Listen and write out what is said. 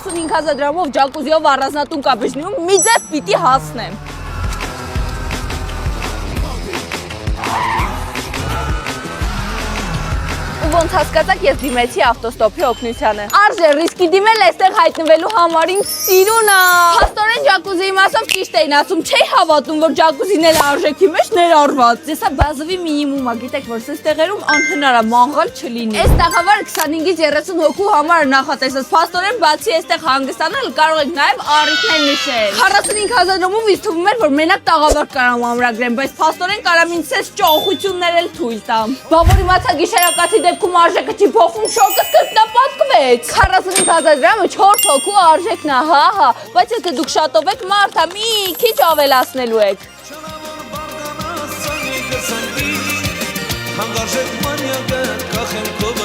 45,000 դրամով ջակուզիով առանձնատուն կապեջնում մի ձև պիտի հասնեմ։ Ոնց հասկացաք, ես դիմեցի ավտոստոպի օգնությանը։ Արժե ռիսկի դիմել այստեղ հայտնվելու համար ինձ սիրուն է։ Փաստորեն ջակուզիի մասով ճիշտ էին ասում, չէի հավատում, որ ջակուզիները արժեքի մեջ ներառված։ Դեսա բազովի մինիմում է, գիտեք, որ այս տեղերում անհնար է մանգալ չլինի։ Այս տաղավարը 25-ից 30 հոգու համար նախատեսած։ Փաստորեն բացի այստեղ հանգստանալ կարող եք նաև առիթներ նշել։ 45,000 դրամով ինձ թվում էր, որ մենակ տաղավար կարամ ամրագրեմ, բայց փաստորեն կարամ ինձ այս ճոխություններ էլ թույլ տամ։ Բա որ իմացա գիշերակացի դեպքում արժեքը չի փոխվում, շոկս կրկնապատկվեց։ 45,000 դրամը 4 հոգու արժեքն է, հա, բայց եթե դուք շատով եք, մարդա մի քիչ ավելացնելու եք։ Հանգարժեք մանյակը կախեմ քո